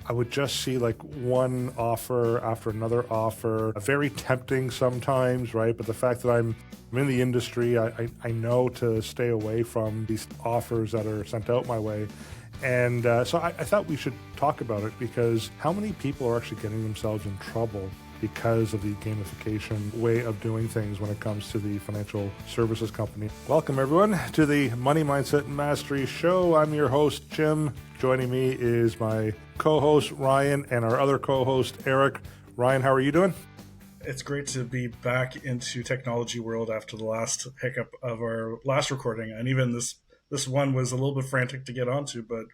I would just see like one offer after another offer, very tempting sometimes, right? But the fact that I'm in the industry, I know to stay away from these offers that are sent out my way. And so I thought we should talk about it because how many people are actually getting themselves in trouble because of the gamification way of doing things when it comes to the financial services company. Welcome, everyone, to the Money Mindset Mastery Show. I'm your host, Jim. Joining me is my co-host, Ryan, and our other co-host, Eric. Ryan, how are you doing? It's great to be back into technology world after the last hiccup of our last recording. And even this one was a little bit frantic to get onto, but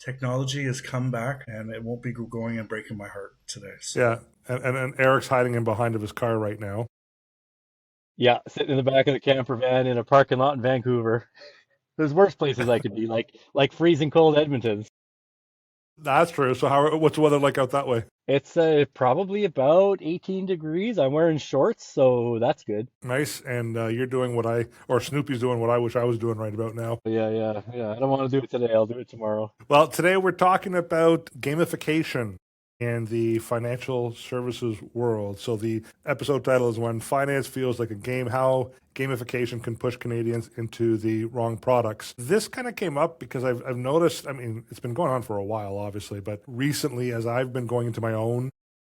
technology has come back and it won't be going and breaking my heart today. So. Yeah. And Eric's hiding in behind of his car right now. Yeah, sitting in the back of the camper van in a parking lot in Vancouver. There's worse places I could be, like freezing cold Edmonton. That's true. So what's the weather like out that way? It's probably about 18 degrees. I'm wearing shorts, so that's good. Nice. And you're doing Snoopy's doing what I wish I was doing right about now. Yeah. I don't want to do it today. I'll do it tomorrow. Well, today we're talking about gamification in the financial services world. So the episode title is When Finance Feels Like a Game, How Gamification Can Push Canadians into the Wrong Products. This kind of came up because I've noticed, it's been going on for a while, obviously, but recently as I've been going into my own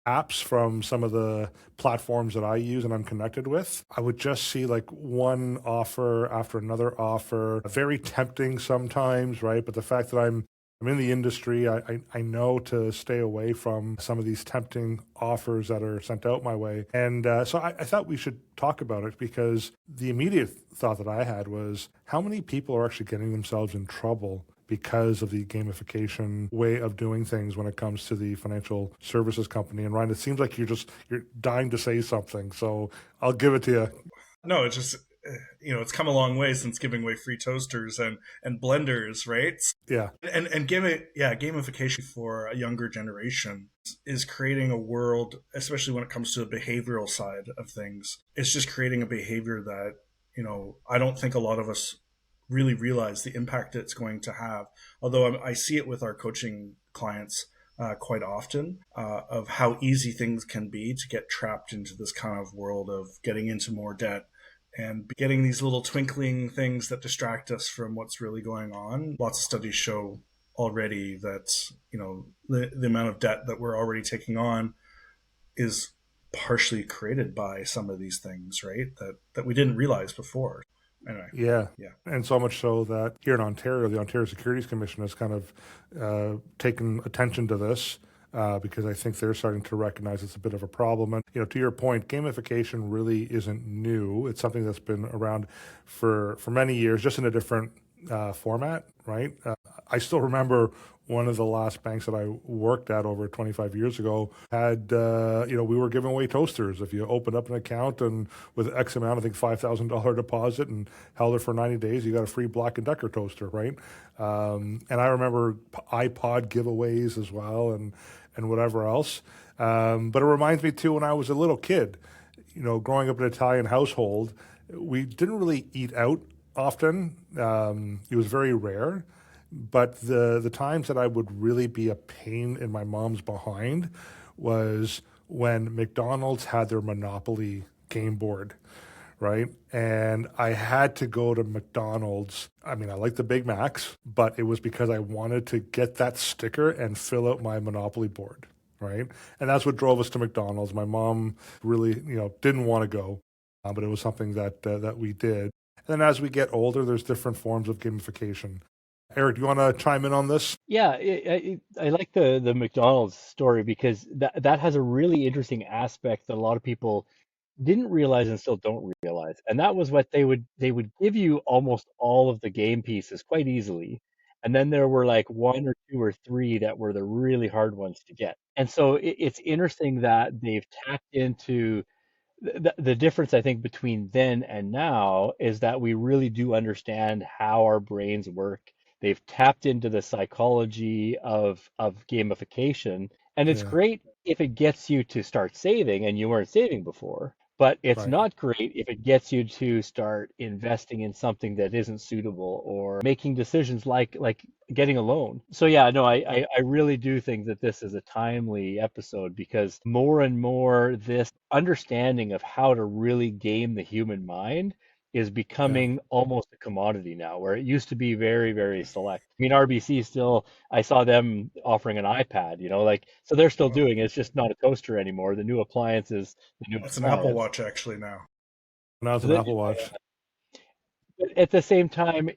apps from some of the platforms that I use and I'm connected with, I would just see like one offer after another offer, very tempting sometimes, right? But the fact that I'm in the industry, I know to stay away from some of these tempting offers that are sent out my way. And so I thought we should talk about it because the immediate thought that I had was how many people are actually getting themselves in trouble because of the gamification way of doing things when it comes to the financial services company. And Ryan, it seems like you're dying to say something, so I'll give it to you. No, it's just, it's come a long way since giving away free toasters and blenders, right? Yeah. And gamification for a younger generation is creating a world, especially when it comes to the behavioral side of things. It's just creating a behavior that, I don't think a lot of us really realize the impact it's going to have. Although I see it with our coaching clients quite often of how easy things can be to get trapped into this kind of world of getting into more debt and getting these little twinkling things that distract us from what's really going on. Lots of studies show already that, the amount of debt that we're already taking on is partially created by some of these things, right? That we didn't realize before. Anyway. Yeah. And so much so that here in Ontario, the Ontario Securities Commission has kind of taken attention to this because I think they're starting to recognize it's a bit of a problem. And, to your point, gamification really isn't new. It's something that's been around for many years, just in a different format, right? I still remember one of the last banks that I worked at over 25 years ago had, we were giving away toasters. If you opened up an account and with X amount, I think $5,000 deposit and held it for 90 days, you got a free Black & Decker toaster, right? And I remember iPod giveaways as well and whatever else. But it reminds me too, when I was a little kid, growing up in an Italian household, we didn't really eat out often. It was very rare. But the times that I would really be a pain in my mom's behind was when McDonald's had their Monopoly game board, right? And I had to go to McDonald's. I like the Big Macs, but it was because I wanted to get that sticker and fill out my Monopoly board, right? And that's what drove us to McDonald's. My mom really, didn't want to go, but it was something that we did. And then as we get older, there's different forms of gamification. Eric, do you want to chime in on this? Yeah, I like the McDonald's story because that has a really interesting aspect that a lot of people didn't realize and still don't realize. And that was what they would give you almost all of the game pieces quite easily. And then there were like one or two or three that were the really hard ones to get. And so it's interesting that they've tapped into the difference, I think, between then and now is that we really do understand how our brains work. They've tapped into the psychology of gamification, and it's Yeah. great if it gets you to start saving and you weren't saving before. but it's Right. not great if it gets you to start investing in something that isn't suitable or making decisions like getting a loan. So yeah, no, I really do think that this is a timely episode because more and more this understanding of how to really game the human mind is Yeah. becoming almost a commodity now, where it used to be very, very select. I mean, RBC still, I saw them offering an iPad, like, so they're still Well, doing it. It's just not a toaster anymore. The new appliance is the new it's an Apple appliance. Watch actually now. Now it's So an that, Apple Watch. but at the same time,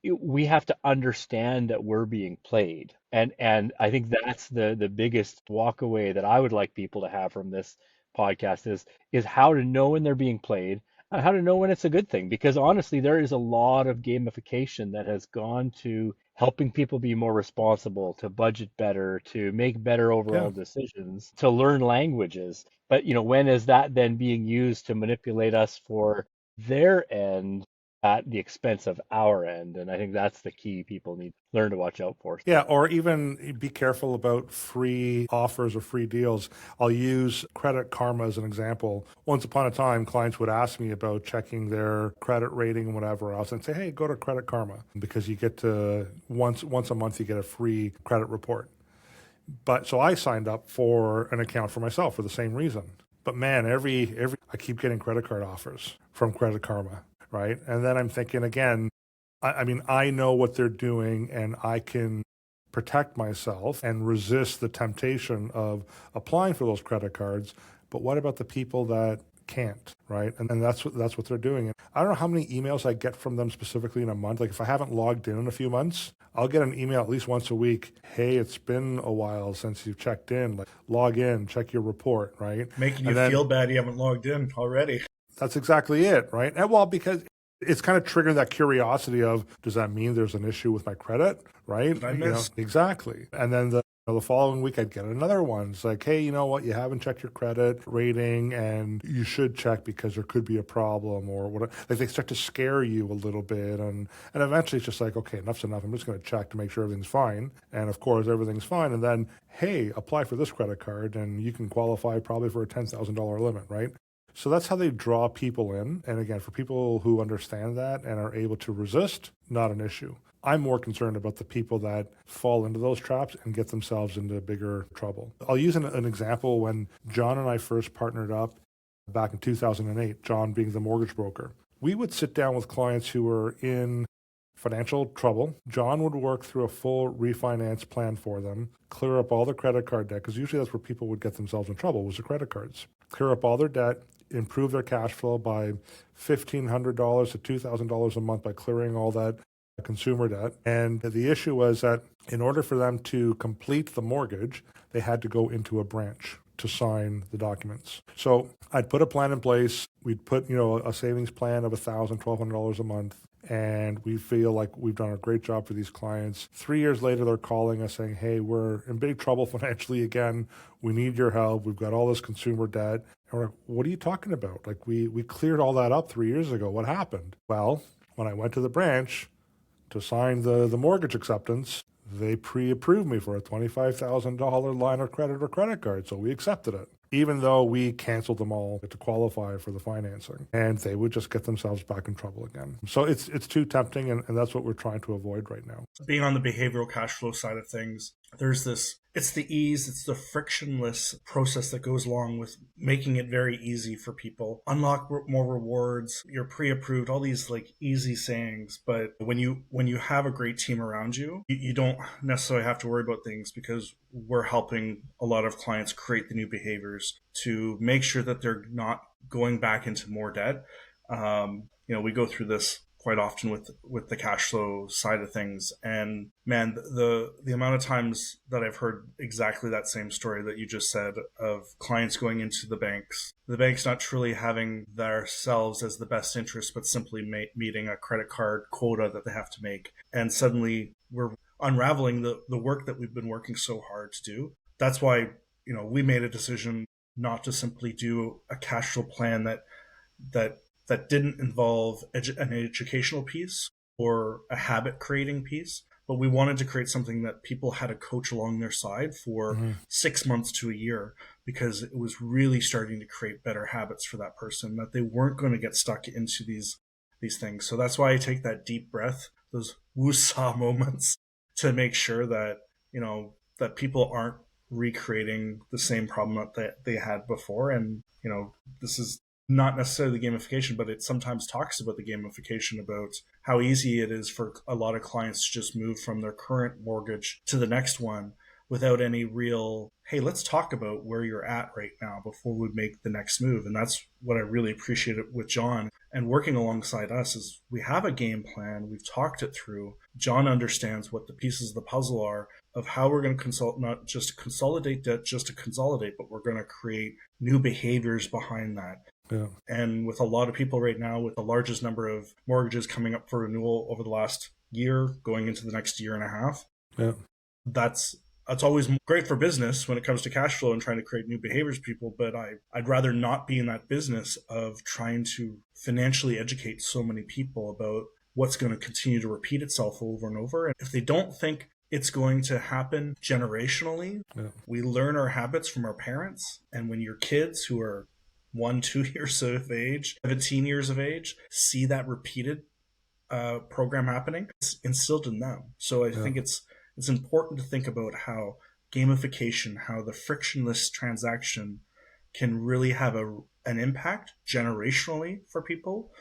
we have to understand that we're being played, and I think that's the biggest walkaway that I would like people to have from this podcast is how to know when they're being played and how to know when it's a good thing. Because honestly, there is a lot of gamification that has gone to helping people be more responsible, to budget better, to make better Yeah. overall decisions, to learn languages. But when is that then being used to manipulate us for their end at the expense of our end? And I think that's the key people need to learn to watch out for. Yeah, or even be careful about free offers or free deals. I'll use Credit Karma as an example. Once upon a time, clients would ask me about checking their credit rating and whatever else, and say, "Hey, go to Credit Karma because you get to once a month you get a free credit report." But so I signed up for an account for myself for the same reason. But man, every I keep getting credit card offers from Credit Karma, right? And then I'm thinking again, I mean, I know what they're doing and I can protect myself and resist the temptation of applying for those credit cards. But what about the people that can't, right? And that's what they're doing. And I don't know how many emails I get from them specifically in a month. Like if I haven't logged in a few months, I'll get an email at least once a week. Hey, it's been a while since you've checked in. Like log in, check your report, right? Making you And then feel bad you haven't logged in already. that's exactly it, right? And well, because it's kind of triggering that curiosity of, does that mean there's an issue with my credit, right? Did I miss? Exactly. And then the following week, I'd get another one. It's like, hey, you know what? You haven't checked your credit rating, and you should check because there could be a problem or whatever. Like they start to scare you a little bit, and eventually it's just like, okay, enough's enough. I'm just going to check to make sure everything's fine. And of course, everything's fine. And then, hey, apply for this credit card, and you can qualify probably for a $10,000 limit, right? So that's how they draw people in. And again, for people who understand that and are able to resist, not an issue. I'm more concerned about the people that fall into those traps and get themselves into bigger trouble. I'll use an example when John and I first partnered up back in 2008, John being the mortgage broker. We would sit down with clients who were in financial trouble. John would work through a full refinance plan for them, clear up all the credit card debt, because usually that's where people would get themselves in trouble, was the credit cards. Clear up all their debt, improve their cash flow by $1,500 to $2,000 a month by clearing all that consumer debt. And the issue was that in order for them to complete the mortgage, they had to go into a branch to sign the documents. So I'd put a plan in place. We'd put, a savings plan of $1,000, $1,200 a month. And we feel like we've done a great job for these clients. 3 years later, they're calling us saying, hey, we're in big trouble financially again. We need your help. We've got all this consumer debt. And we're like, what are you talking about? Like we cleared all that up 3 years ago. What happened? Well, when I went to the branch to sign the mortgage acceptance, they pre-approved me for a $25,000 line of credit or credit card. So we accepted it, even though we canceled them all to qualify for the financing. And they would just get themselves back in trouble again. So it's too tempting, and that's what we're trying to avoid right now. Being on the behavioral cash flow side of things, there's this, it's the ease, it's the frictionless process that goes along with making it very easy for people. Unlock more rewards, you're pre-approved, all these like easy sayings. But when you have a great team around you, you don't necessarily have to worry about things because we're helping a lot of clients create the new behaviors to make sure that they're not going back into more debt. We go through this quite often with the cash flow side of things. And man, the amount of times that I've heard exactly that same story that you just said of clients going into the banks not truly having themselves as the best interest, but simply meeting a credit card quota that they have to make. And suddenly we're unraveling the work that we've been working so hard to do. That's why, we made a decision not to simply do a cash flow plan that didn't involve an educational piece or a habit creating piece, but we wanted to create something that people had a coach along their side for 6 months to a year, because it was really starting to create better habits for that person, that they weren't going to get stuck into these things. So that's why I take that deep breath, those woo-saw moments, to make sure that, that people aren't recreating the same problem that they had before. And, this is not necessarily the gamification, but it sometimes talks about the gamification, about how easy it is for a lot of clients to just move from their current mortgage to the next one without any real, hey, let's talk about where you're at right now before we make the next move. And that's what I really appreciate with John and working alongside us, is we have a game plan. We've talked it through. John understands what the pieces of the puzzle are of how we're going to not just consolidate debt, just to consolidate, but we're going to create new behaviors behind that. Yeah. And with a lot of people right now, with the largest number of mortgages coming up for renewal over the last year, going into the next year and a half, Yeah. that's always great for business when it comes to cash flow and trying to create new behaviors, people. But I'd rather not be in that business of trying to financially educate so many people about what's going to continue to repeat itself over and over. And if they don't think it's going to happen generationally, we learn our habits from our parents. And when your kids, who are 1-2 years of age, 17 years of age, see that repeated program happening, it's instilled in them. So I think it's important to think about how gamification, how the frictionless transaction can really have an impact generationally for people,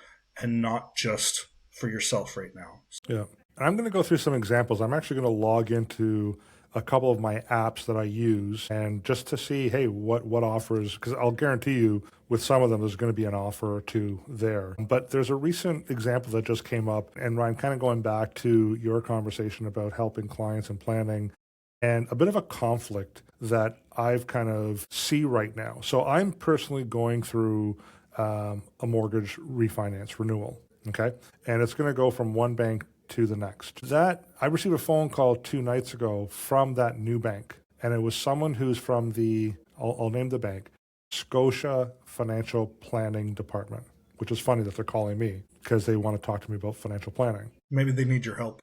and not just for yourself right now. Yeah. I'm going to go through some examples. I'm actually going to log into a couple of my apps that I use, and just to see, hey, what offers, because I'll guarantee you with some of them there's going to be an offer or two there. But there's a recent example that just came up, and Ryan, kind of going back to your conversation about helping clients and planning, and a bit of a conflict that I've kind of see right now. So I'm personally going through a mortgage refinance renewal, okay? And it's going to go from one bank to the next. That I received a phone call 2 nights ago from that new bank, and it was someone who's from the, I'll name the bank, Scotia Financial Planning Department, which is funny that they're calling me because they want to talk to me about financial planning. Maybe they need your help.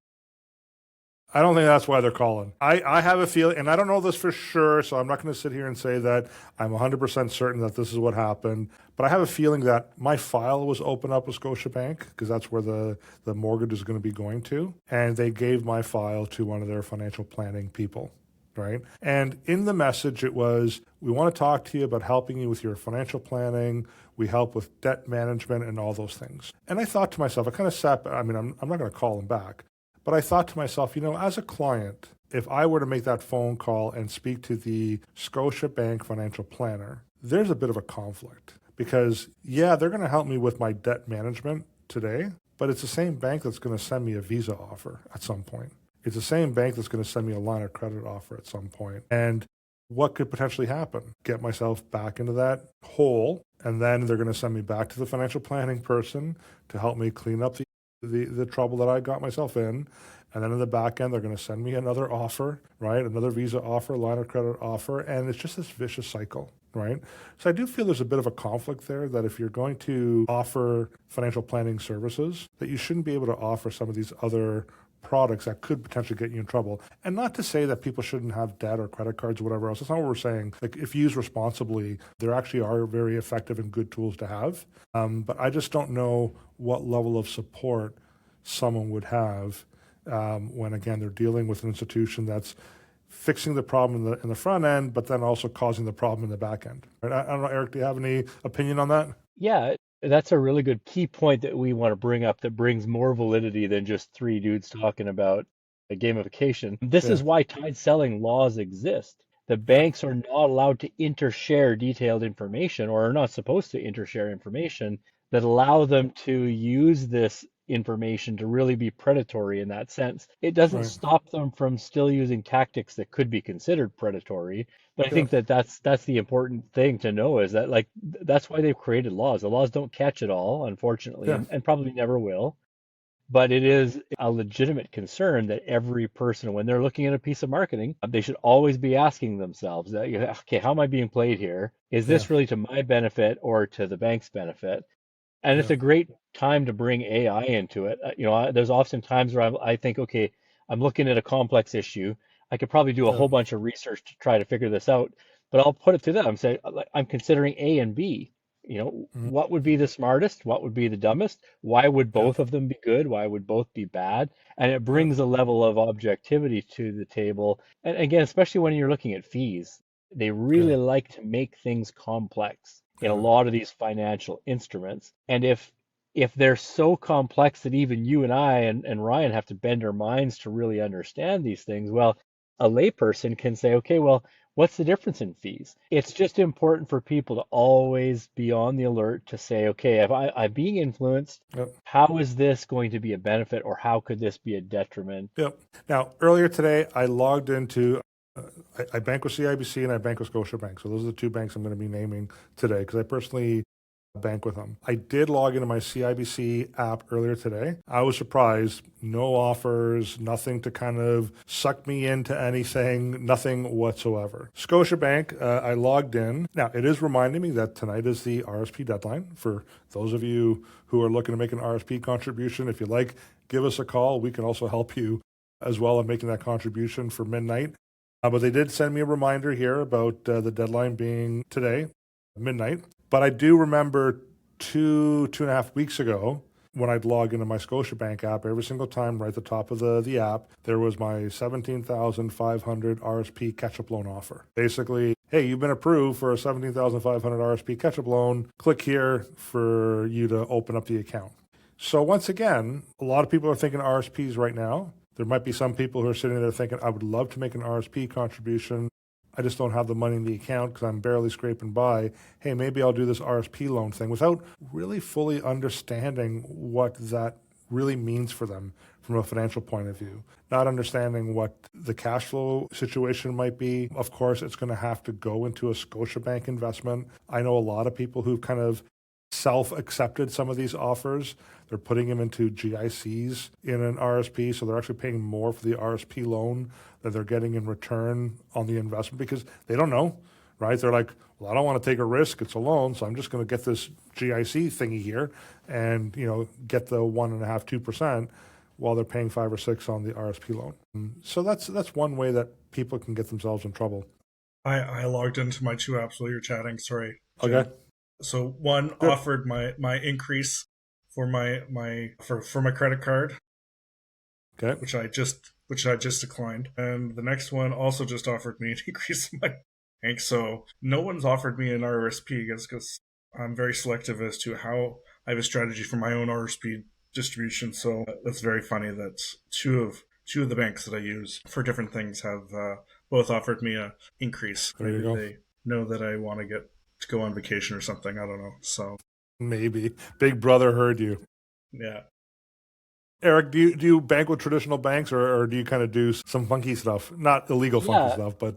I don't think that's why they're calling. I have a feeling, and I don't know this for sure, so I'm not going to sit here and say that I'm 100% certain that this is what happened, but I have a feeling that my file was opened up with Scotiabank, because that's where the mortgage is going to be going to, and they gave my file to one of their financial planning people, right? And in the message, it was, we want to talk to you about helping you with your financial planning. We help with debt management and all those things. And I thought to myself, I kind of sat, I'm not going to call them back, but I thought to myself, as a client, if I were to make that phone call and speak to the Scotiabank financial planner, there's a bit of a conflict, because they're going to help me with my debt management today, but it's the same bank that's going to send me a Visa offer at some point. It's the same bank that's going to send me a line of credit offer at some point. And what could potentially happen? Get myself back into that hole, and then they're going to send me back to the financial planning person to help me clean up the trouble that I got myself in. And then in the back end, they're going to send me another offer, right? Another Visa offer, line of credit offer. And it's just this vicious cycle, right? So I do feel there's a bit of a conflict there, that if you're going to offer financial planning services, that you shouldn't be able to offer some of these other products that could potentially get you in trouble. And not to say that people shouldn't have debt or credit cards or whatever else. That's not what we're saying. Like, if used responsibly, there actually are very effective and good tools to have. But I just don't know what level of support someone would have when, again, they're dealing with an institution that's fixing the problem in the front end, but then also causing the problem in the back end. Right? I don't know, Eric, do you have any opinion on that? Yeah, that's a really good key point that we want to bring up, that brings more validity than just 3 dudes talking about a gamification. This is why tied selling laws exist. The banks are not allowed to intershare detailed information, or are not supposed to intershare information that allow them to use this information to really be predatory in that sense. It doesn't stop them from still using tactics that could be considered predatory. But I think that's the important thing to know, is that, like, that's why they've created laws. The laws don't catch it all, unfortunately, and probably never will. But it is a legitimate concern that every person, when they're looking at a piece of marketing, they should always be asking themselves that, okay, how am I being played here? Is this really to my benefit or to the bank's benefit? And it's a great time to bring AI into it. There's often times where I think, okay, I'm looking at a complex issue. I could probably do a Yeah. whole bunch of research to try to figure this out, but I'll put it to them. Say, like, I'm considering A and B. Mhm. What would be the smartest? What would be the dumbest? Why would Yeah. both of them be good? Why would both be bad? And it Yeah. brings a level of objectivity to the table. And again, especially when you're looking at fees, they Yeah. really like to make things complex in a Yeah. lot of these financial instruments. And if they're so complex that even you and I and Ryan have to bend our minds to really understand these things, well, a layperson can say, okay, well, what's the difference in fees? It's just important for people to always be on the alert to say, okay, if I'm being influenced, Yep. how is this going to be a benefit or how could this be a detriment? Yep. Now, earlier today, I logged into, I bank with CIBC and I bank with Scotiabank. So those are the two banks I'm going to be naming today because I personally bank with them. I did log into my CIBC app earlier today. I was surprised. No offers, nothing to kind of suck me into anything, nothing whatsoever. Scotiabank, I logged in. Now, it is reminding me that tonight is the RSP deadline. For those of you who are looking to make an RSP contribution, if you like, give us a call. We can also help you as well in making that contribution for midnight. But they did send me a reminder here about the deadline being today, midnight. But I do remember 2.5 weeks ago when I'd log into my Scotiabank app every single time, right at the top of the app, there was my 17,500 RSP catch-up loan offer. Basically, hey, you've been approved for a 17,500 RSP catch-up loan. Click here for you to open up the account. So once again, a lot of people are thinking RSPs right now. There might be some people who are sitting there thinking, I would love to make an RSP contribution. I just don't have the money in the account because I'm barely scraping by. Hey, maybe I'll do this RSP loan thing without really fully understanding what that really means for them from a financial point of view. Not understanding what the cash flow situation might be. Of course, it's going to have to go into a Scotiabank investment. I know a lot of people who've kind of self-accepted some of these offers. They're putting them into GICs in an RSP, so they're actually paying more for the RSP loan that they're getting in return on the investment because they don't know, right? They're like, well, I don't want to take a risk. It's a loan, so I'm just going to get this GIC thingy here and, get the 1.5%, 2% while they're paying 5 or 6 on the RSP loan. So that's one way that people can get themselves in trouble. I logged into my two apps while you're chatting. Sorry, Jim. Okay. So one Good. offered my increase for my credit card, Okay. which I just declined, and the next one also just offered me an increase in my bank. So no one's offered me an RSP because I'm very selective as to how I have a strategy for my own RSP distribution. So that's very funny that two of the banks that I use for different things have both offered me a increase. There you Maybe go. they know that I want to go on vacation or something. I don't know. So Maybe. Big Brother heard you. yeah. Eric, do you bank with traditional banks or do you kind of do some funky stuff? Not illegal funky Yeah, stuff, but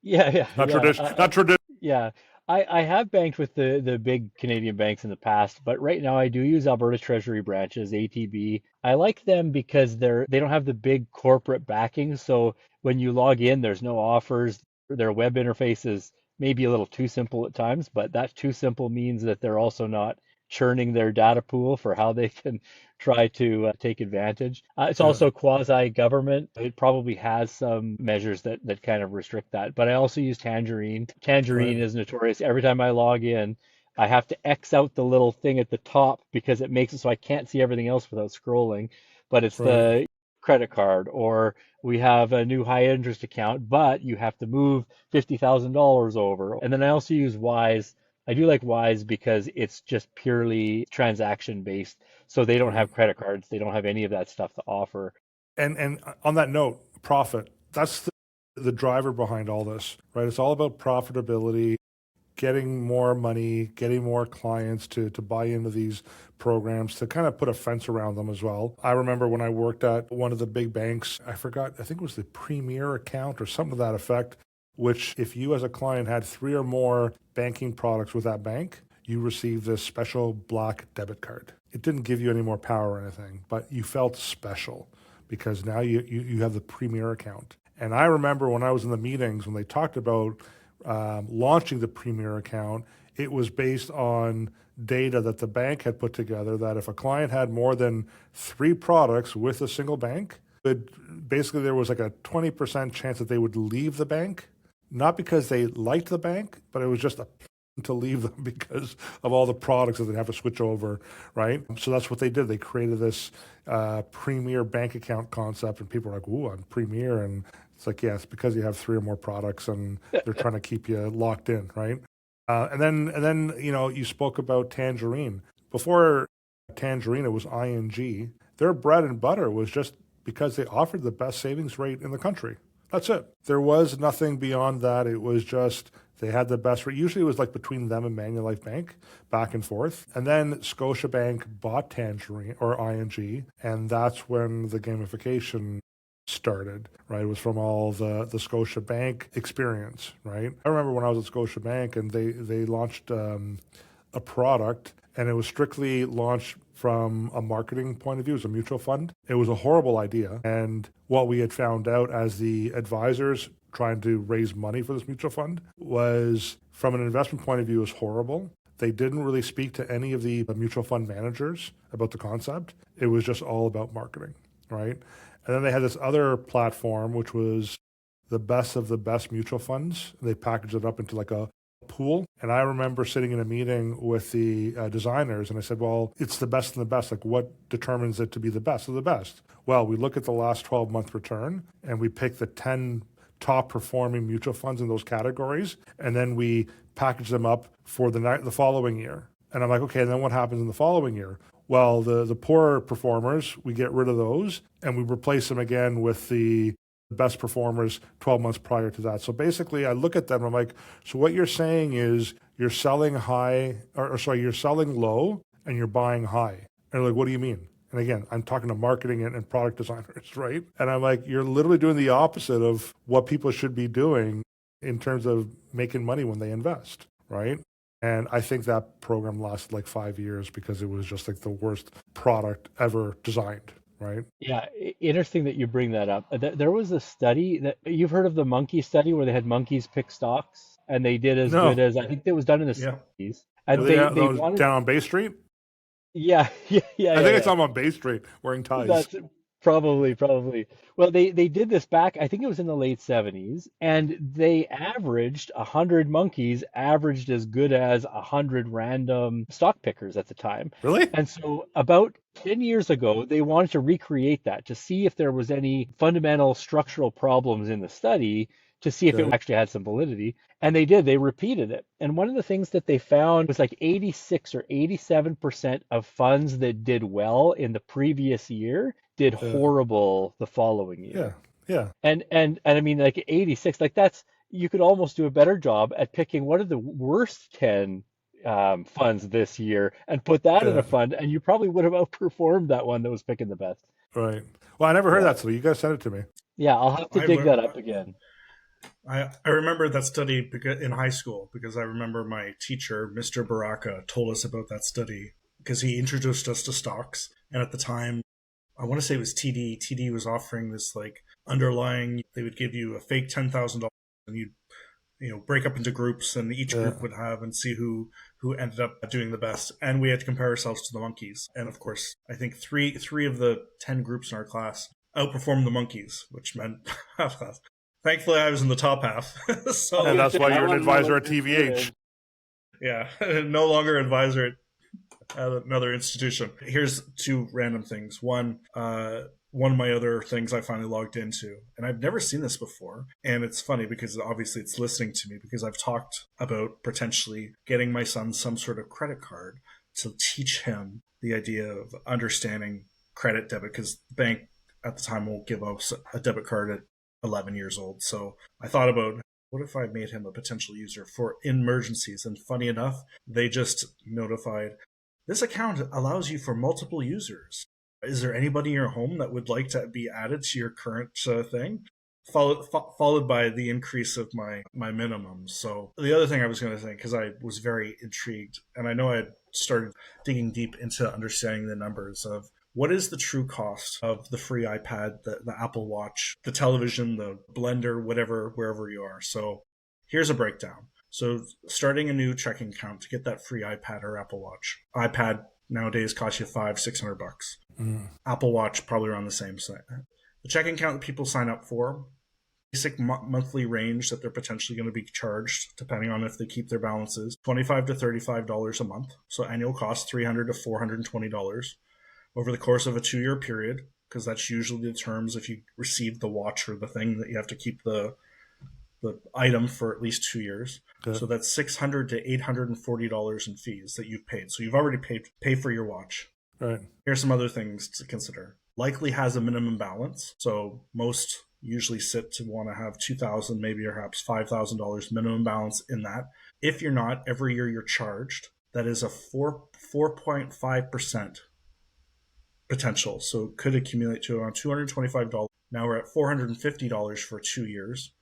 not yeah. tradition. Not tradition. Yeah, I have banked with the big Canadian banks in the past, but right now I do use Alberta Treasury branches, ATB. I like them because they don't have the big corporate backing, so when you log in, there's no offers. Their web interface is maybe a little too simple at times, but that too simple means that they're also not churning their data pool for how they can try to take advantage. It's Yeah, also quasi-government. It probably has some measures that kind of restrict that. But I also use Tangerine. right, Tangerine is notorious. Every time I log in, I have to X out the little thing at the top because it makes it so I can't see everything else without scrolling. But it's right. the credit card, or we have a new high interest account, but you have to move $50,000 over. And then I also use Wise. I do like Wise because it's just purely transaction based. So they don't Right. have credit cards. They don't have any of that stuff to offer. And on that note, profit. That's the driver behind all this, right? It's all about profitability, getting more money, getting more clients to buy into these programs, to kind of put a fence around them as well. I remember when I worked at one of the big banks, I forgot, I think it was the Premier account or something to that effect, which if you as a client had 3 or more banking products with that bank, you received this special black debit card. It didn't give you any more power or anything, but you felt special because now you have the Premier account. And I remember when I was in the meetings, when they talked about launching the Premier account, it was based on data that the bank had put together that if a client had more than 3 products with a single bank, Basically there was like a 20% chance that they would leave the bank, not because they liked the bank, but it was just a to leave them because of all the products that they have to switch over, right? So that's what they did. They created this premier bank account concept, and people are like, "Ooh, I'm premier," and it's like, yeah, it's because you have 3 or more products, and they're trying to keep you locked in, right? And then you spoke about Tangerine. Before Tangerine, it was ING. Their bread and butter was just because they offered the best savings rate in the country. That's it. There was nothing beyond that. It was just they had the best rate. Usually it was like between them and Manulife Bank, back and forth. And then Scotiabank bought Tangerine or ING, and that's when the gamification started, right? It was from all the Scotiabank experience, right? I remember when I was at Scotiabank and they launched a product, and it was strictly launched from a marketing point of view. It was a mutual fund. It was a horrible idea. And what we had found out as the advisors trying to raise money for this mutual fund was, from an investment point of view, was horrible. They didn't really speak to any of the mutual fund managers about the concept. It was just all about marketing, right? And then they had this other platform, which was the best of the best mutual funds. They packaged it up into like a pool. And I remember sitting in a meeting with the designers, and I said, well, it's the best of the best. Like, what determines it to be the best of the best? Well, we look at the last 12-month return, and we pick the 10 top performing mutual funds in those categories, and then we package them up for the following year. And I'm like, okay, and then what happens in the following year? Well, the poorer performers, we get rid of those, and we replace them again with the best performers 12 months prior to that. So basically, I look at them, I'm like, so what you're saying is you're selling you're selling low and you're buying high. And they're like, what do you mean? And again, I'm talking to marketing and product designers, right? And I'm like, you're literally doing the opposite of what people should be doing in terms of making money when they invest, right? And I think that program lasted like 5 years because it was just like the worst product ever designed. Right. Yeah, interesting that you bring that up. There was a study that you've heard of, the monkey study, where they had monkeys pick stocks, and they did as good No. as, I think it was done in the Yeah. 60s. Are And they they those wanted, down on Bay Street? yeah, I think it's on Bay Street wearing ties. That's probably. Well, they did this back, I think it was in the late 70s, and they averaged 100 monkeys, averaged as good as 100 random stock pickers at the time. Really? And so about 10 years ago, they wanted to recreate that to see if there was any fundamental structural problems in the study, to see if it Okay. actually had some validity. And they did, they repeated it. And one of the things that they found was like 86 or 87% of funds that did well in the previous year did horrible the following Yeah. year. Yeah. And I mean, like 86, like that's, you could almost do a better job at picking what are the worst 10 funds this year and put that in Yeah. a fund, and you probably would have outperformed that one that was picking the best. Right. Well, I never heard Yeah. that, so you guys sent it to me. Yeah, I'll have to I dig lear- that up again. I remember that study in high school because I remember my teacher, Mr. Baraka, told us about that study because he introduced us to stocks. And at the time, I want to say it was TD. TD was offering this like underlying, they would give you a fake $10,000 and you'd break up into groups, and each group would have and see who ended up doing the best. And we had to compare ourselves to the monkeys. And of course, I think three of the 10 groups in our class outperformed the monkeys, which meant thankfully I was in the top half. So And that's why you're an advisor at TVH. yeah, no longer advisor at another institution. Here's 2 random things. One of my other things I finally logged into, and I've never seen this before. And it's funny because obviously it's listening to me, because I've talked about potentially getting my son some sort of credit card to teach him the idea of understanding credit debit, because the bank at the time won't give us a debit card at 11 years old. So I thought about, what if I made him a potential user for emergencies? And funny enough, they just notified, this account allows you for multiple users. Is there anybody in your home that would like to be added to your current thing? Followed by the increase of my minimum. So the other thing I was going to say, because I was very intrigued, and I know I had started digging deep into understanding the numbers of what is the true cost of the free iPad, the Apple Watch, the television, the blender, whatever, wherever you are. So here's a breakdown. So starting a new checking account to get that free iPad or Apple Watch. iPad nowadays costs you $500-600. Apple Watch probably around the same the checking account that people sign up for, basic monthly range that they're potentially going to be charged, depending on if they keep their balances, $25 to $35 a month. So annual cost $300 to $420 over the course of a 2-year period, because that's usually the terms if you receive the watch or the thing that you have to keep the item for at least 2 years. Okay. So that's $600 to $840 in fees that you've paid. So you've already paid for your watch. Right. Here's some other things to consider. Likely has a minimum balance. So most usually sit to want to have $2,000, maybe perhaps $5,000 minimum balance in that. If you're not, every year you're charged. That is a 4.5% potential. So it could accumulate to around $225. Now we're at $450 for 2 years.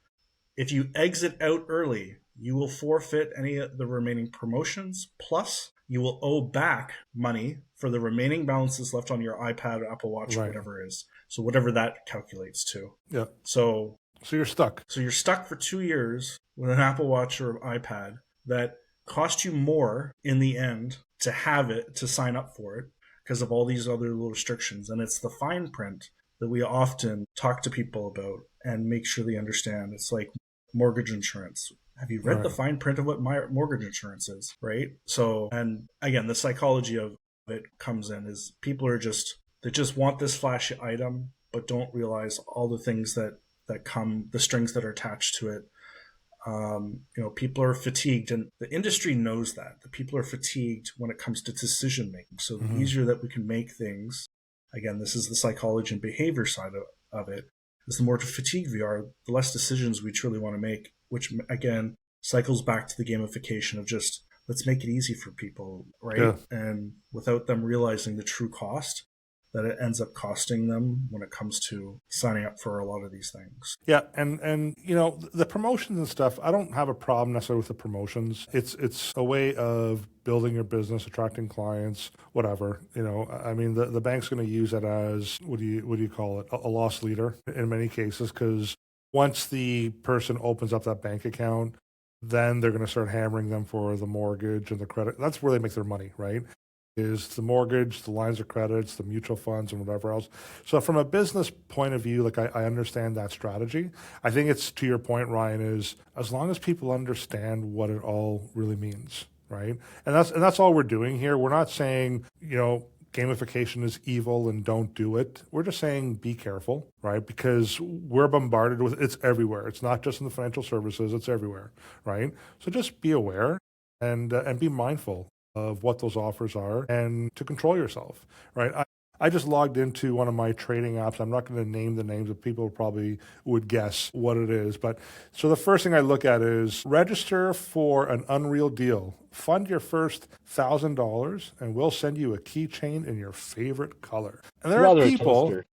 If you exit out early, you will forfeit any of the remaining promotions, plus you will owe back money for the remaining balances left on your iPad, Apple Watch, Right. whatever it is. So whatever that calculates to. Yeah. So you're stuck. So you're stuck for 2 years with an Apple Watch or iPad that cost you more in the end to have it, to sign up for it, because of all these other little restrictions. And it's the fine print that we often talk to people about and make sure they understand. It's like mortgage insurance. Have you read Right. the fine print of what my mortgage insurance is, right? So, and again, the psychology of it comes in is people are they just want this flashy item, but don't realize all the things that come, the strings that are attached to it. People are fatigued, and the industry knows that. The people are fatigued when it comes to decision making. So the easier that we can make things, again, this is the psychology and behavior side of it, is the more fatigued we are, the less decisions we truly want to make, which again cycles back to the gamification of just let's make it easy for people, right? Yeah. And without them realizing the true cost that it ends up costing them when it comes to signing up for a lot of these things. Yeah, and the promotions and stuff, I don't have a problem necessarily with the promotions. It's a way of building your business, attracting clients, whatever. I mean, the bank's going to use it as what do you call it? A loss leader in many cases, because once the person opens up that bank account, then they're going to start hammering them for the mortgage and the credit. That's where they make their money, right? Is the mortgage, the lines of credits, the mutual funds, and whatever else. So from a business point of view, like I understand that strategy. I think it's, to your point, Ryan, is as long as people understand what it all really means, right? And that's all we're doing here. We're not saying, gamification is evil and don't do it. We're just saying be careful, right? Because we're bombarded with it's everywhere. It's not just in the financial services, it's everywhere, right? So just be aware and be mindful of what those offers are and to control yourself, right? I just logged into one of my trading apps. I'm not going to name the names, but people probably would guess what it is. But so the first thing I look at is register for an Unreal deal. Fund your first $1,000 and we'll send you a keychain in your favorite color. And there Rather are a people, toaster.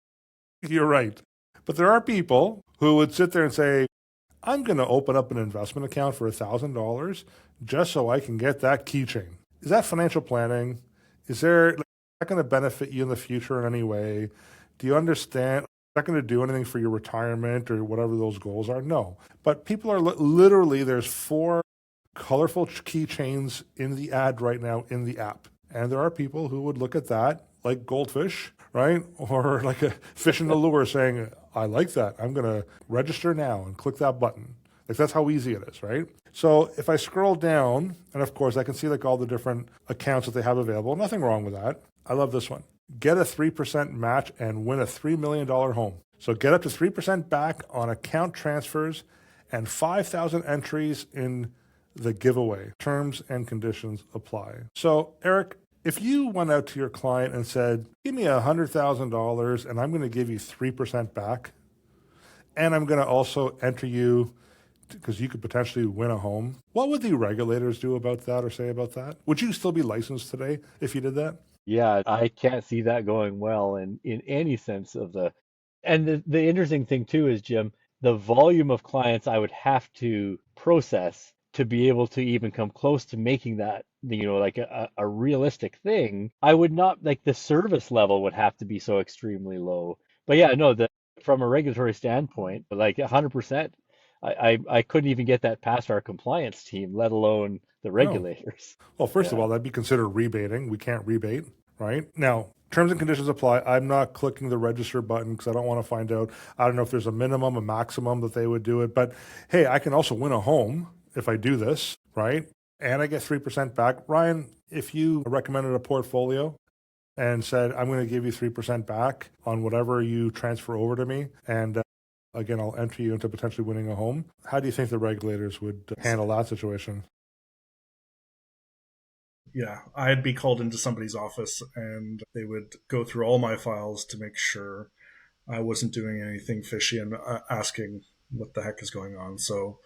you're right, but there are people who would sit there and say, I'm going to open up an investment account for $1,000 just so I can get that keychain. Is that financial planning? Is that going to benefit you in the future in any way? Do you understand? Is that going to do anything for your retirement or whatever those goals are? No. But people are literally, there's 4 colorful keychains in the ad right now in the app. And there are people who would look at that like goldfish, right? Or like a fish in the lure saying, I like that. I'm going to register now and click that button. Like that's how easy it is, right? So if I scroll down, and of course I can see like all the different accounts that they have available, nothing wrong with that. I love this one. Get a 3% match and win a $3 million home. So get up to 3% back on account transfers and 5,000 entries in the giveaway. Terms and conditions apply. So Eric, if you went out to your client and said, give me $100,000 and I'm going to give you 3% back, and I'm going to also enter you because you could potentially win a home, what would the regulators do about that or say about that? Would you still be licensed today if you did that? Yeah, I can't see that going well in any sense of the. And the interesting thing too is, Jim, the volume of clients I would have to process to be able to even come close to making that, like a realistic thing. I would not, like, the service level would have to be so extremely low. But yeah, no, from a regulatory standpoint, like 100%, I couldn't even get that past our compliance team, let alone the No. regulators. Well, first of Yeah. all, that'd be considered rebating. We can't rebate, right? Now, terms and conditions apply. I'm not clicking the register button because I don't want to find out. I don't know if there's a minimum, a maximum that they would do it. But hey, I can also win a home if I do this, right? And I get 3% back. Ryan, if you recommended a portfolio and said, I'm going to give you 3% back on whatever you transfer over to me, and again, I'll enter you into potentially winning a home, how do you think the regulators would handle that situation? Yeah, I'd be called into somebody's office and they would go through all my files to make sure I wasn't doing anything fishy and asking what the heck is going on. So,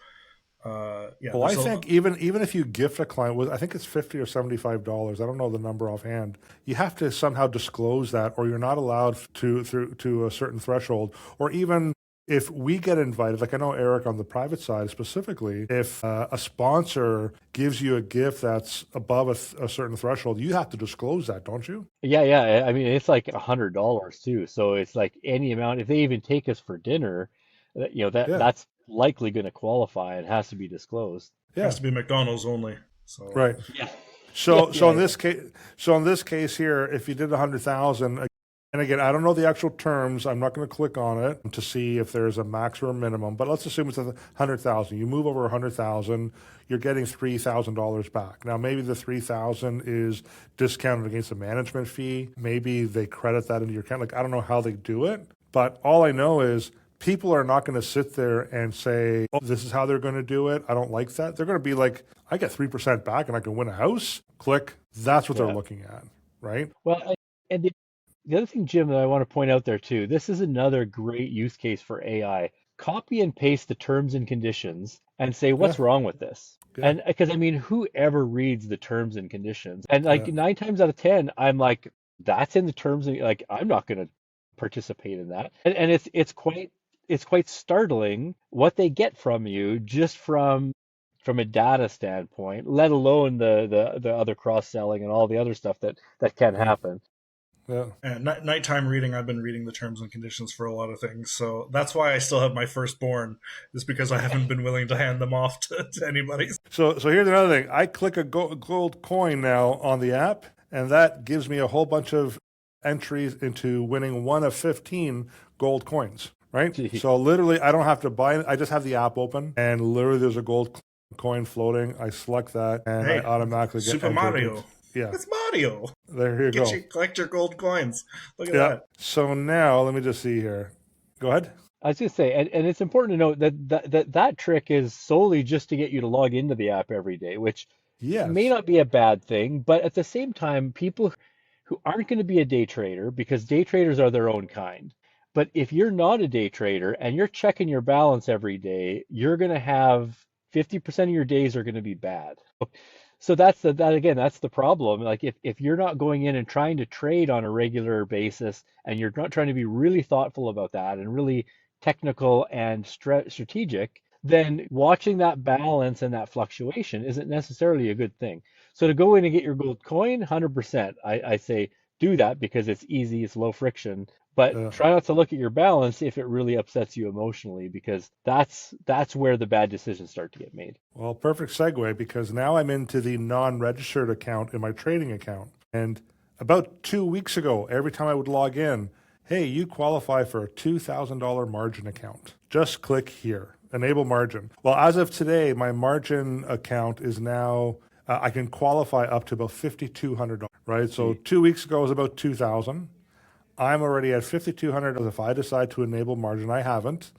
yeah, Well, I think even if you gift a client with, I think it's $50 or $75. I don't know the number offhand. You have to somehow disclose that, or you're not allowed to a certain threshold. Or even if we get invited, like I know Eric on the private side specifically, if a sponsor gives you a gift that's above a certain threshold, you have to disclose that, don't you? Yeah. I mean, it's like $100 too. So it's like any amount. If they even take us for dinner, Yeah, that's likely going to qualify. It has to be disclosed. has yeah, to be McDonald's only. So, right. Yeah. Yeah. So Yeah. in Yeah. this case, here, if you did 100,000, and again, I don't know the actual terms. I'm not going to click on it to see if there's a max or a minimum. But let's assume it's 100,000. You move over 100,000, you're getting $3,000 back. Now, maybe the 3,000 is discounted against a management fee. Maybe they credit that into your account. Like I don't know how they do it, but all I know is people are not going to sit there and say, oh, this is how they're going to do it. I don't like that. They're going to be like, I get 3% back and I can win a house. Click. That's what they're Yeah. looking at, right? Well, and the other thing, Jim, that I want to point out there too, this is another great use case for AI. Copy and paste the terms and conditions and say, Yeah, what's wrong with this? yeah, And because I mean, whoever reads the terms and conditions? And like yeah. 9 times out of 10, I'm like, that's in the terms and like I'm not going to participate in that. And it's quite startling what they get from you just from a data standpoint, let alone the other cross selling and all the other stuff that can Yeah, happen. yeah. and nighttime reading, I've been reading the terms and conditions for a lot of things. So that's why I still have my firstborn, is because I haven't been willing to hand them off to anybody. So here's another thing. I click a gold coin now on the app, and that gives me a whole bunch of entries into winning one of 15 gold coins, right? Gee. So literally, I don't have to buy it. I just have the app open, and literally there's a gold coin floating. I select that, and I Hey, automatically get Super entered. Mario. Yeah, It's Mario. there you go. Collect your gold coins. Look at Yeah. that. So now let me just see here. Go ahead. I was going to say, and it's important to note that trick is solely just to get you to log into the app every day, which may Yes. not be a bad thing, but at the same time, people who aren't going to be a day trader, because day traders are their own kind. But if you're not a day trader and you're checking your balance every day, you're going to have 50% of your days are going to be bad. So that's the problem. Like if you're not going in and trying to trade on a regular basis and you're not trying to be really thoughtful about that and really technical and strategic, then watching that balance and that fluctuation isn't necessarily a good thing. So to go in and get your gold coin, 100%, I say do that because it's easy, it's low friction. But Uh, try not to look at your balance if it really upsets you emotionally, because that's where the bad decisions start to get made. Well, perfect segue because now I'm into the non-registered account in my trading account. And about 2 weeks ago, every time I would log in, hey, you qualify for a $2,000 margin account. Just click here, enable margin. Well, as of today, my margin account is now, I can qualify up to about $5,200, right? So Gee. 2 weeks ago was about 2,000. I'm already at 5,200 if I decide to enable margin. I haven't,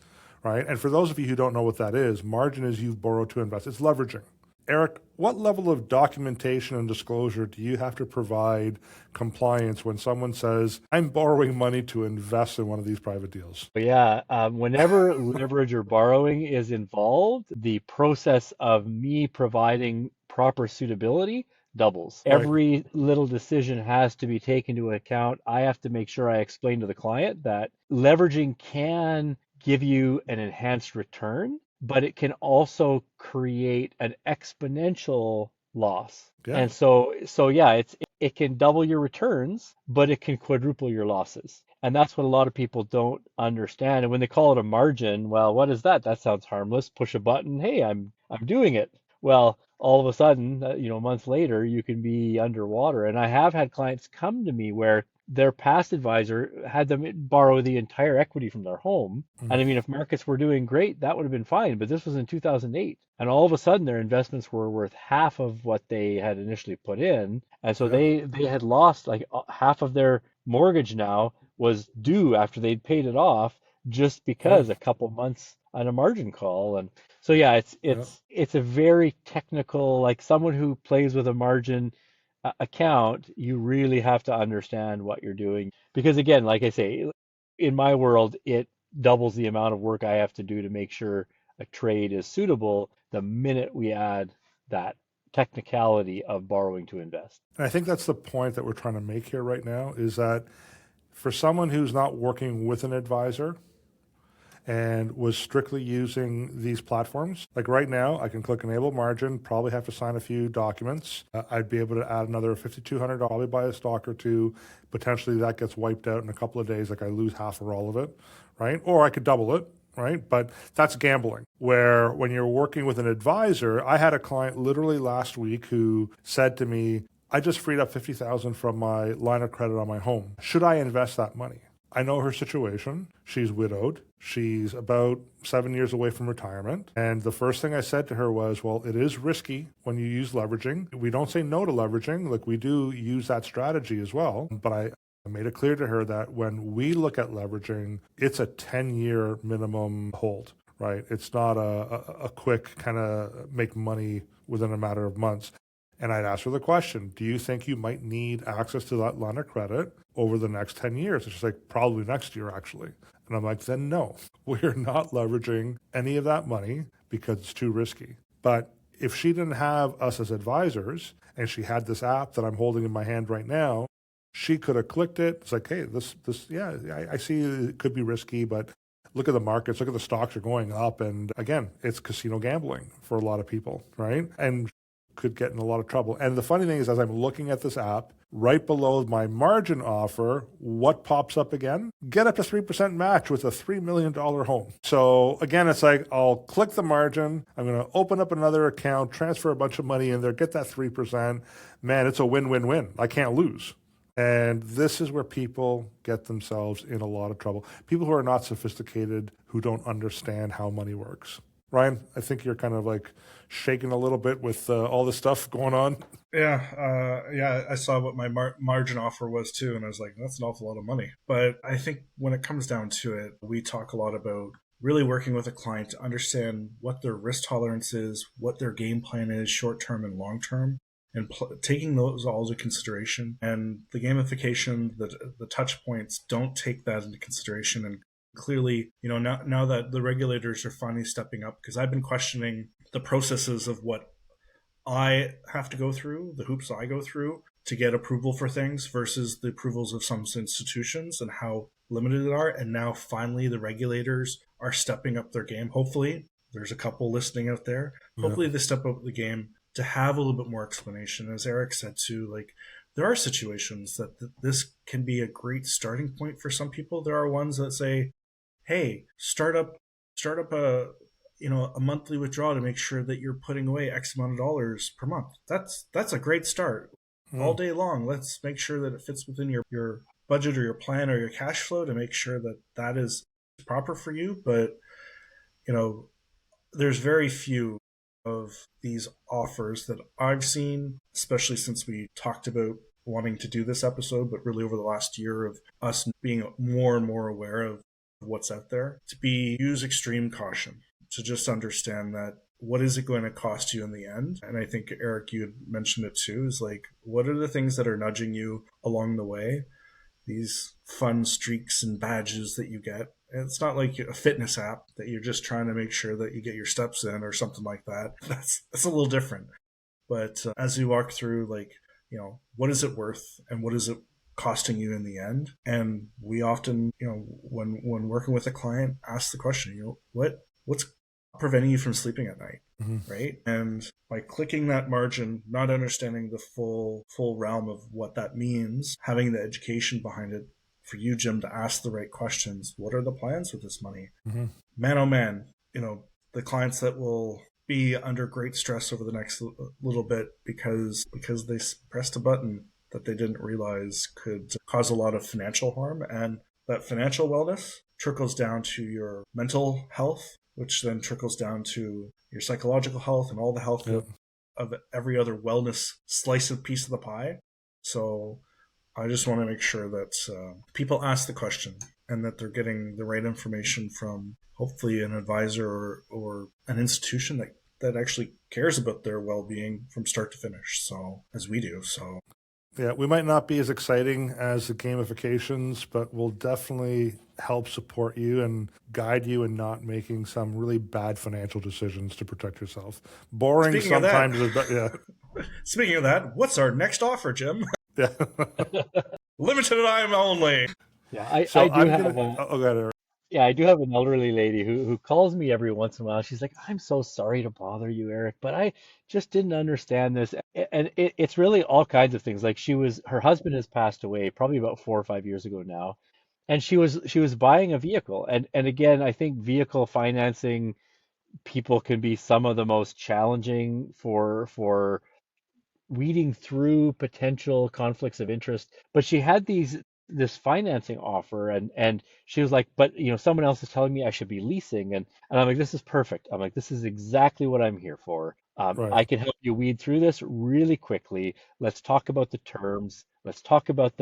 right? And for those of you who don't know what that is, margin is you've borrowed to invest. It's leveraging. Eric, what level of documentation and disclosure do you have to provide compliance when someone says, I'm borrowing money to invest in one of these private deals? But yeah, whenever leverage or borrowing is involved, the process of me providing proper suitability doubles. Right. Every little decision has to be taken into account. I have to make sure I explain to the client that leveraging can give you an enhanced return, but it can also create an exponential loss. Yeah. And so yeah, it can double your returns, but it can quadruple your losses. And that's what a lot of people don't understand. And when they call it a margin, well, what is that? That sounds harmless. Push a button. Hey, I'm doing it. Well, all of a sudden, a month later, you can be underwater. And I have had clients come to me where their past advisor had them borrow the entire equity from their home. And I mean, if markets were doing great, that would have been fine. But this was in 2008. And all of a sudden, their investments were worth half of what they had initially put in. And so Yeah. they had lost like half of their mortgage now was due after they'd paid it off just Yeah. because a couple months on a margin call. And so yeah, it's Yeah. it's it's a very technical, like someone who plays with a margin account, you really have to understand what you're doing. Because again, like I say, in my world, it doubles the amount of work I have to do to make sure a trade is suitable the minute we add that technicality of borrowing to invest. And I think that's the point that we're trying to make here right now is that for someone who's not working with an advisor and was strictly using these platforms, like right now, I can click enable margin, probably have to sign a few documents. I'd be able to add another $5,200, probably buy a stock or two. Potentially that gets wiped out in a couple of days, like I lose half or all of it, right? Or I could double it, right? But that's gambling. Where when you're working with an advisor, I had a client literally last week who said to me, I just freed up 50,000 from my line of credit on my home. Should I invest that money? I know her situation. She's widowed. She's about 7 years away from retirement. And the first thing I said to her was, well, it is risky when you use leveraging. We don't say no to leveraging. Like we do use that strategy as well. But I made it clear to her that when we look at leveraging, it's a 10-year minimum hold, right? It's not a quick kind of make money within a matter of months. And I'd ask her the question, do you think you might need access to that line of credit over the next 10 years? And she's like, probably next year, actually. And I'm like, then no, we're not leveraging any of that money because it's too risky. But if she didn't have us as advisors and she had this app that I'm holding in my hand right now, she could have clicked it. It's like, hey, yeah, I see it could be risky, but look at the markets, look at the stocks are going up. And again, it's casino gambling for a lot of people, right? And could get in a lot of trouble. And the funny thing is, as I'm looking at this app, right below my margin offer, what pops up again? Get up to 3% match with a $3 million home. So again, it's like, I'll click the margin. I'm going to open up another account, transfer a bunch of money in there, get that 3%. Man, it's a win-win-win. I can't lose. And this is where people get themselves in a lot of trouble. People who are not sophisticated, who don't understand how money works. Ryan, I think you're kind of like shaking a little bit with all this stuff going on. Yeah, I saw what my margin offer was too, and I was like, that's an awful lot of money. But I think when it comes down to it, we talk a lot about really working with a client to understand what their risk tolerance is, what their game plan is, short term and long term, and taking those all into consideration. And the gamification, the touch points don't take that into consideration. And clearly, now that the regulators are finally stepping up, because I've been questioning the processes of what I have to go through, the hoops I go through to get approval for things versus the approvals of some institutions and how limited they are. And now finally the regulators are stepping up their game. Hopefully, there's a couple listening out there. Hopefully they step up the game to have a little bit more explanation. As Eric said too, like there are situations that this can be a great starting point for some people. There are ones that say, hey, start up a monthly withdrawal to make sure that you're putting away X amount of dollars per month. That's a great start. All day long, let's make sure that it fits within your budget or your plan or your cash flow to make sure that that is proper for you. But there's very few of these offers that I've seen, especially since we talked about wanting to do this episode, but really over the last year of us being more and more aware of what's out there, to use extreme caution, to just understand that what is it going to cost you in the end? And I think, Eric, you had mentioned it too, is like, what are the things that are nudging you along the way? These fun streaks and badges that you get. And it's not like a fitness app that you're just trying to make sure that you get your steps in or something like that. That's a little different. But as you walk through, like, what is it worth and what is it costing you in the end? And we often, when working with a client, ask the question, what's preventing you from sleeping at night, right? And by clicking that margin, not understanding the full realm of what that means, having the education behind it for you, Jim, to ask the right questions. What are the plans with this money? Man, oh man, the clients that will be under great stress over the next little bit because they pressed a button that they didn't realize could cause a lot of financial harm. And that financial wellness trickles down to your mental health, which then trickles down to your psychological health and all the health of every other wellness slice of piece of the pie. So I just want to make sure that people ask the question and that they're getting the right information from hopefully an advisor or an institution that actually cares about their well-being from start to finish, so as we do. So yeah, we might not be as exciting as the gamifications, but we'll definitely help support you and guide you in not making some really bad financial decisions to protect yourself. Boring Speaking of that- sometimes, yeah. speaking of that, what's our next offer, Jim? Yeah. Limited time only. Yeah, I So do I'm have gonna. Oh, go ahead, Eric. yeah, I do have an elderly lady who calls me every once in a while. She's like, "I'm so sorry to bother you, Eric, but I just didn't understand this." And it's really all kinds of things. Like her husband has passed away probably about 4 or 5 years ago now, and she was buying a vehicle. And again, I think vehicle financing people can be some of the most challenging for weeding through potential conflicts of interest. But she had this financing offer, and she was like, but someone else is telling me I should be leasing, and I'm like, this is perfect. I'm like, this is exactly what I'm here for. Right. I can help you weed through this really quickly. Let's talk about the terms. Let's talk about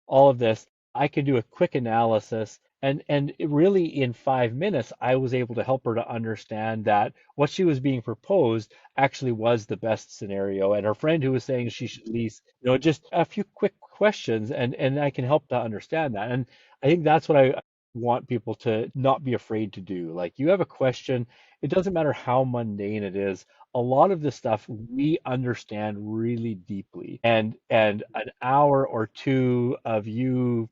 all of this. I can do a quick analysis. And really, in 5 minutes, I was able to help her to understand that what she was being proposed actually was the best scenario. And her friend who was saying she should lease, just a few quick questions, and I can help to understand that. And I think that's what I want people to not be afraid to do. Like, you have a question, it doesn't matter how mundane it is. A lot of this stuff we understand really deeply, and an hour or two of you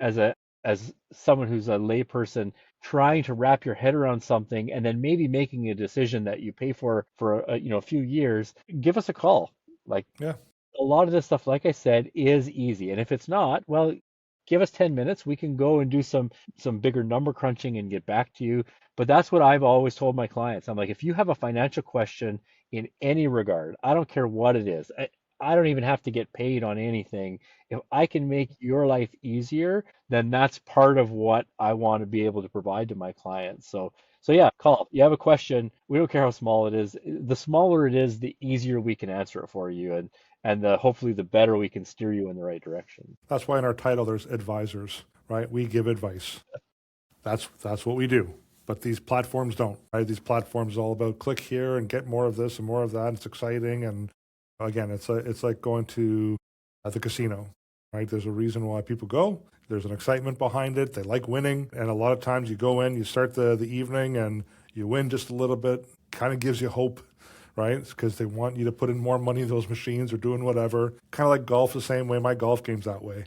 as someone who's a layperson trying to wrap your head around something and then maybe making a decision that you pay for a few years, give us a call. Like, Yeah. a lot of this stuff, like I said, is easy. And if it's not, well, give us 10 minutes. We can go and do some bigger number crunching and get back to you. But that's what I've always told my clients. I'm like, if you have a financial question in any regard, I don't care what it is. I don't even have to get paid on anything. If I can make your life easier, then that's part of what I want to be able to provide to my clients. So yeah, call. You have a question. We don't care how small it is. The smaller it is, the easier we can answer it for you, and hopefully the better we can steer you in the right direction. That's why in our title there's advisors, right? We give advice. That's what we do. But these platforms don't, right? These platforms are all about click here and get more of this and more of that. It's exciting, and again, it's like going to the casino, right? There's a reason why people go. There's an excitement behind it. They like winning, and a lot of times you go in, you start the evening, and you win just a little bit. Kind of gives you hope, right? It's because they want you to put in more money in those machines or doing whatever. Kind of like golf, the same way. My golf game's that way.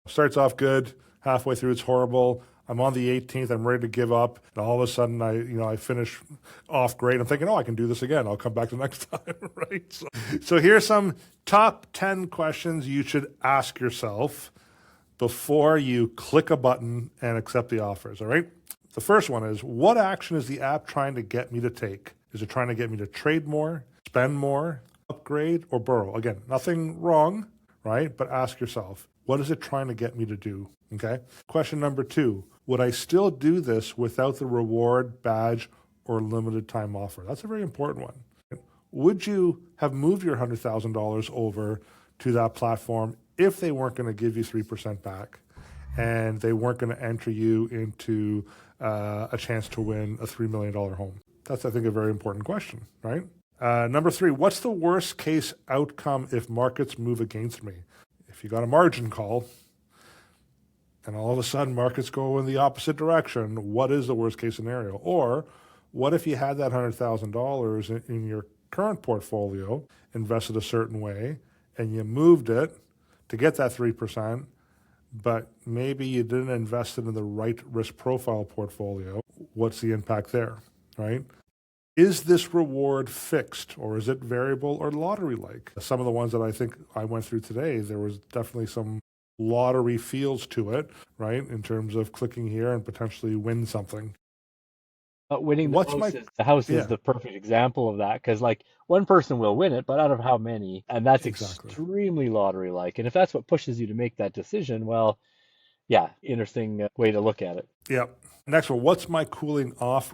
Starts off good, halfway through it's horrible. I'm on the 18th, I'm ready to give up, and all of a sudden I finish off great. I'm thinking, oh, I can do this again. I'll come back the next time, right? So here's some top 10 questions you should ask yourself before you click a button and accept the offers, all right? The first one is, what action is the app trying to get me to take? Is it trying to get me to trade more, spend more, upgrade, or borrow? Again, nothing wrong, right? But ask yourself, what is it trying to get me to do? Okay. Question number 2, would I still do this without the reward, badge, or limited time offer? That's a very important one. Would you have moved your $100,000 over to that platform if they weren't going to give you 3% back and they weren't going to enter you into a chance to win a $3 million home? That's, I think, a very important question, right? Number 3, what's the worst case outcome if markets move against me? If you got a margin call and all of a sudden markets go in the opposite direction, what is the worst case scenario? Or what if you had that $100,000 in your current portfolio, invested a certain way, and you moved it to get that 3%, but maybe you didn't invest it in the right risk profile portfolio? What's the impact there, right? Is this reward fixed, or is it variable or lottery-like? Some of the ones that I think I went through today, there was definitely some lottery feels to it, right, in terms of clicking here and potentially win something. But winning What's my the house is yeah, the perfect example of that because like one person will win it, but out of how many? And that's exactly. extremely lottery like. And if that's what pushes you to make that decision, well, yeah, interesting way to look at it. Yeah. Next one. What's my cooling off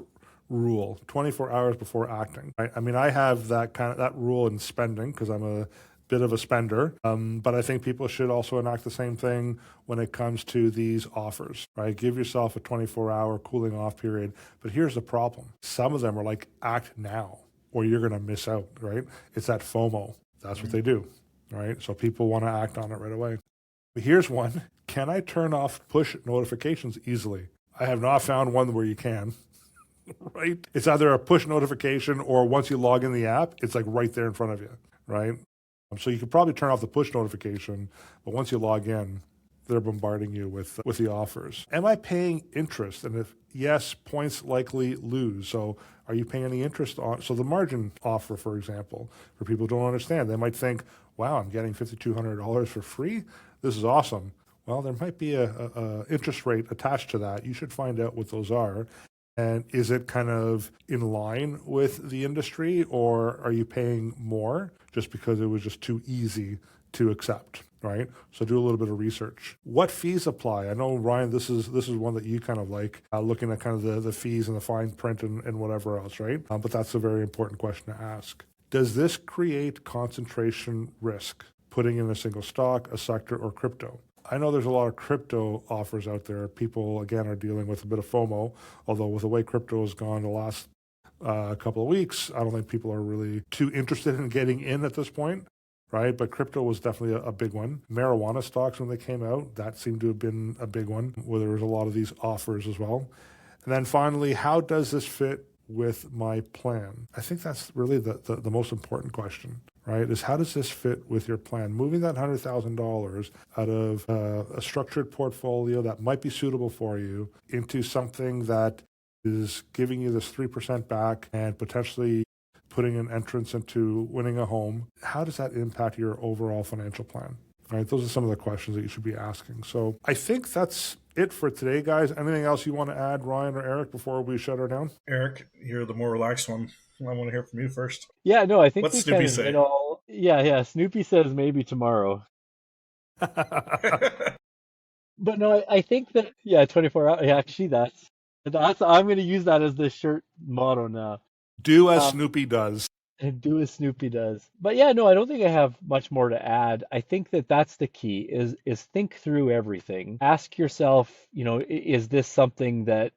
rule? 24 hours before acting. I mean, I have that rule in spending because I'm a bit of a spender. But I think people should also enact the same thing when it comes to these offers. Right? Give yourself a 24-hour cooling off period. But here's the problem. Some of them are like act now, or you're going to miss out. Right? It's that FOMO. That's what they do. Right? So people want to act on it right away. But here's one. Can I turn off push notifications easily? I have not found one where you can, right? It's either a push notification or once you log in the app, it's like right there in front of you, right? So you could probably turn off the push notification, but once you log in, they're bombarding you with the offers. Am I paying interest? And if yes, points likely lose. So are you paying any interest on? So the margin offer, for example, for people who don't understand, they might think, wow, I'm getting $5,200 for free. This is awesome. Well, there might be a interest rate attached to that. You should find out what those are. And is it kind of in line with the industry, or are you paying more just because it was just too easy to accept, right? So do a little bit of research. What fees apply? I know, Ryan, this is one that you kind of like, looking at kind of the fees and the fine print and whatever else, right? But that's a very important question to ask. Does this create concentration risk, putting in a single stock, a sector, or crypto? I know there's a lot of crypto offers out there. People, again, are dealing with a bit of FOMO, although with the way crypto has gone the last couple of weeks, I don't think people are really too interested in getting in at this point, right? But crypto was definitely a big one. Marijuana stocks, when they came out, that seemed to have been a big one, where there was a lot of these offers as well. And then finally, how does this fit with my plan? I think that's really the most important question, right? Is how does this fit with your plan? Moving that $100,000 out of a structured portfolio that might be suitable for you into something that is giving you this 3% back and potentially putting an entrance into winning a home. How does that impact your overall financial plan? Right, those are some of the questions that you should be asking. So I think that's it for today, guys. Anything else you want to add, Ryan or Eric, before we shut her down? Eric, you're the more relaxed one. I want to hear from you first. Yeah, no, I think What's we Snoopy kind of hit say? all. Yeah. Snoopy says maybe tomorrow. But no, I think that, yeah, 24 hours. Yeah, actually, I'm going to use that as the shirt motto now. Do as Um, Snoopy does. and do as Snoopy does. But yeah, no, I don't think I have much more to add. I think that that's the key is think through everything. Ask yourself, is this something that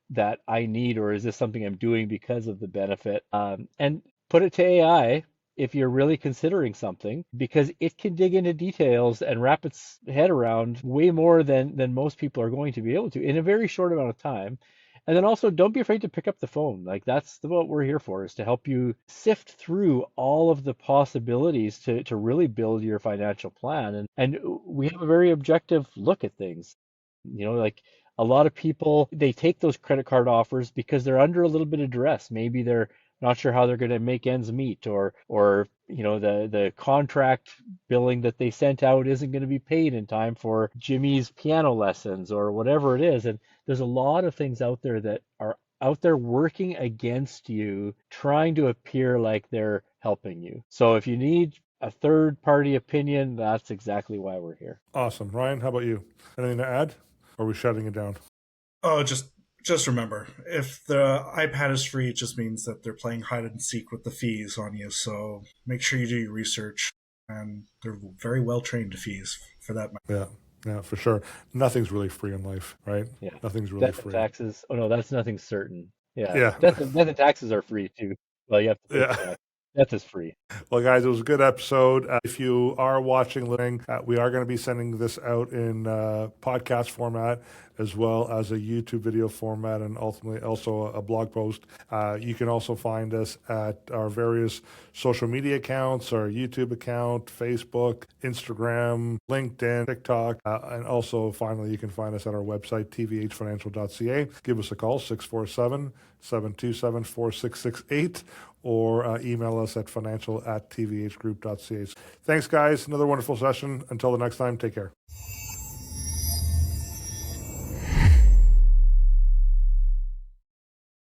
I need, or is this something I'm doing because of the benefit? And put it to AI if you're really considering something, because it can dig into details and wrap its head around way more than most people are going to be able to in a very short amount of time. And then also, don't be afraid to pick up the phone. Like that's what we're here for, is to help you sift through all of the possibilities to really build your financial plan. And we have a very objective look at things. Like a lot of people, they take those credit card offers because they're under a little bit of duress. Maybe they're not sure how they're going to make ends meet, or the contract billing that they sent out isn't going to be paid in time for Jimmy's piano lessons or whatever it is. And there's a lot of things out there that are out there working against you, trying to appear like they're helping you. So if you need a third party opinion, that's exactly why we're here. Awesome. Ryan, how about you? Anything to add? Or are we shutting it down? Oh, just remember, if the iPad is free, it just means that they're playing hide and seek with the fees on you. So make sure you do your research, and they're very well trained fees for that matter. Yeah, for sure. Nothing's really free in life, right? Yeah. Nothing's really Death and free. taxes. Oh no, that's nothing certain. Yeah. Yeah. Death and taxes are free too. Well, you have to pay Yeah. tax. Death is free. Well, guys, it was a good episode. If you are watching, listening, we are going to be sending this out in podcast format as well as a YouTube video format, and ultimately also a blog post. You can also find us at our various social media accounts, our YouTube account, Facebook, Instagram, LinkedIn, TikTok, and also finally you can find us at our website, tvhfinancial.ca. Give us a call, 647-727-4668, or email us at financial@tvhgroup.ca. Thanks, guys. Another wonderful session. Until the next time, take care.